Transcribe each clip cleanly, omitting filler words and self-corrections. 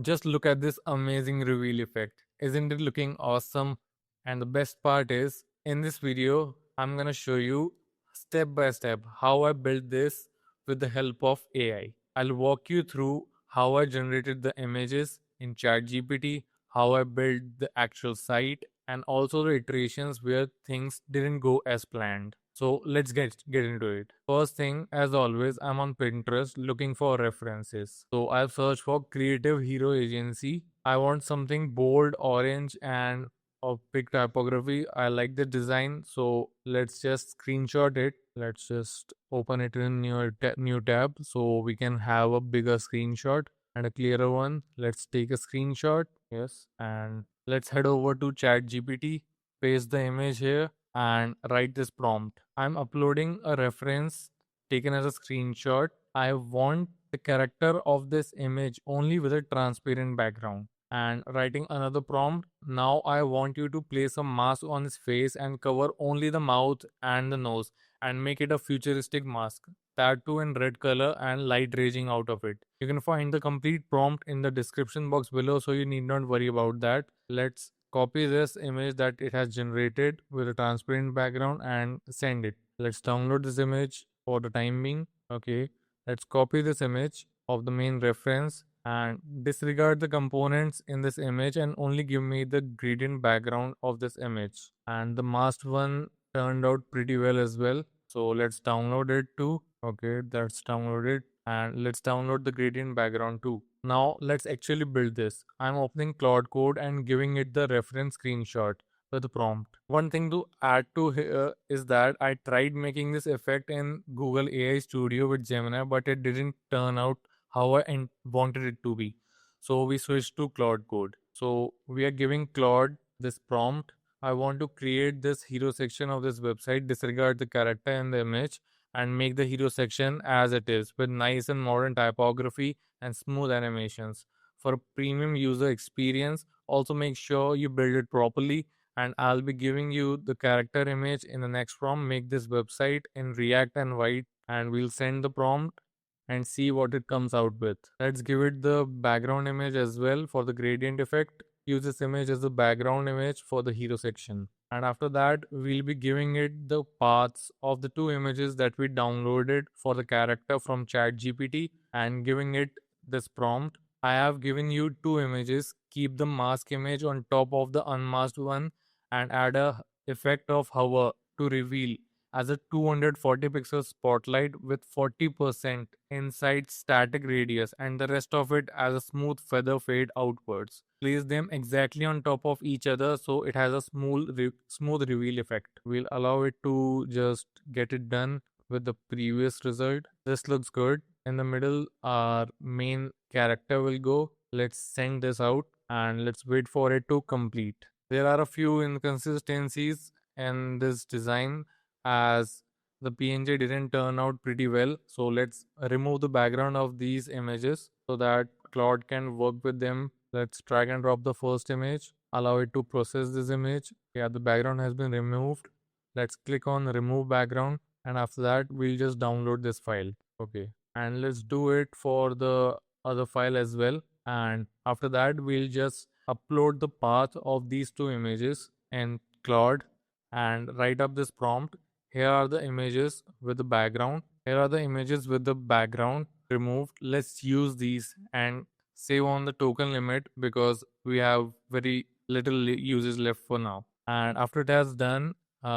Just look at this amazing reveal effect. Isn't it looking awesome? And the best part is, in this video, I'm gonna show you step by step how I built this with the help of AI. I'll walk you through how I generated the images in ChatGPT, how I built the actual site, and also the iterations where things didn't go as planned. So let's get into it. First thing, as always, I'm on Pinterest looking for references. So I've searched for creative hero agency. I want something bold, orange, and of big typography. I like the design, so let's just screenshot it. Let's just open it in new tab so we can have a bigger screenshot and a clearer one. Let's take a screenshot. Yes, and let's head over to ChatGPT, paste the image here, and write this prompt. I'm uploading a reference taken as a screenshot. I want the character of this image only with a transparent background. And writing another prompt. Now I want you to place a mask on his face and cover only the mouth and the nose and make it a futuristic mask. That too in red color and light raging out of it. You can find the complete prompt in the description box below, so you need not worry about that. Let's copy this image that it has generated with a transparent background and send it. Let's download this image for the time being. Okay, let's copy this image of the main reference and disregard the components in this image and only give me the gradient background of this image. And the masked one turned out pretty well as well. So let's download it too. Okay, that's downloaded, and let's download the gradient background too. Now let's actually build this. I'm opening Claude Code and giving it the reference screenshot with the prompt. One thing to add to here is that I tried making this effect in Google AI Studio with Gemini, but it didn't turn out how I wanted it to be. So we switched to Claude Code. So we are giving Claude this prompt. I want to create this hero section of this website, disregard the character in the image, and make the hero section as it is with nice and modern typography and smooth animations. For a premium user experience, also make sure you build it properly, and I'll be giving you the character image in the next prompt. Make this website in React and Vite, and we'll send the prompt and see what it comes out with. Let's give it the background image as well for the gradient effect. Use this image as the background image for the hero section. And after that, we'll be giving it the paths of the two images that we downloaded for the character from ChatGPT and giving it this prompt. I have given you two images. Keep the mask image on top of the unmasked one and add a effect of hover to reveal as a 240 pixel spotlight with 40% inside static radius and the rest of it as a smooth feather fade outwards. Place them exactly on top of each other so it has a smooth reveal effect. We'll allow it to just get it done with the previous result. This looks good. In the middle, our main character will go. Let's send this out and let's wait for it to complete. There are a few inconsistencies in this design as the PNG didn't turn out pretty well. So let's remove the background of these images so that Claude can work with them. Let's drag and drop the first image, allow it to process this image. Yeah, the background has been removed. Let's click on remove background, and after that we'll just download this file. Okay, and let's do it for the other file as well. And after that we'll just upload the path of these two images in Claude and write up this prompt. Here are the images with the background. Here are the images with the background removed. Let's use these and save on the token limit because we have very little uses left for now. And after it has done,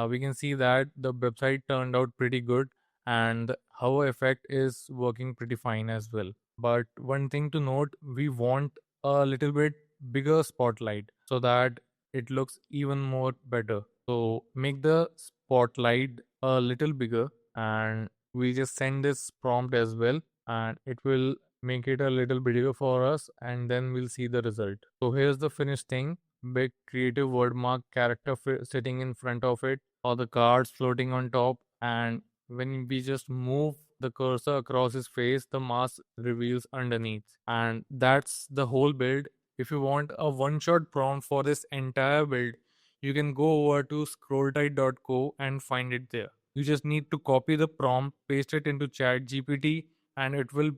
we can see that the website turned out pretty good and the hover effect is working pretty fine as well. But one thing to note, we want a little bit bigger spotlight so that it looks even more better. So make the spotlight a little bigger and we just send this prompt as well and it will make it a little bigger for us and then we'll see the result. So here's the finished thing. Big creative word mark character sitting in front of it or the cards floating on top, and when we just move the cursor across his face the mask reveals underneath, and that's the whole build. If you want a one-shot prompt for this entire build, you can go over to scrolltight.co and find it there. You just need to copy the prompt, paste it into ChatGPT, and it will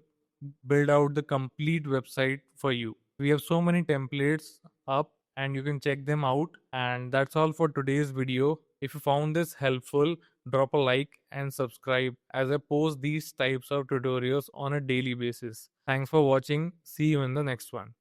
build out the complete website for you. We have so many templates up and you can check them out. And that's all for today's video. If you found this helpful, drop a like and subscribe as I post these types of tutorials on a daily basis. Thanks for watching. See you in the next one.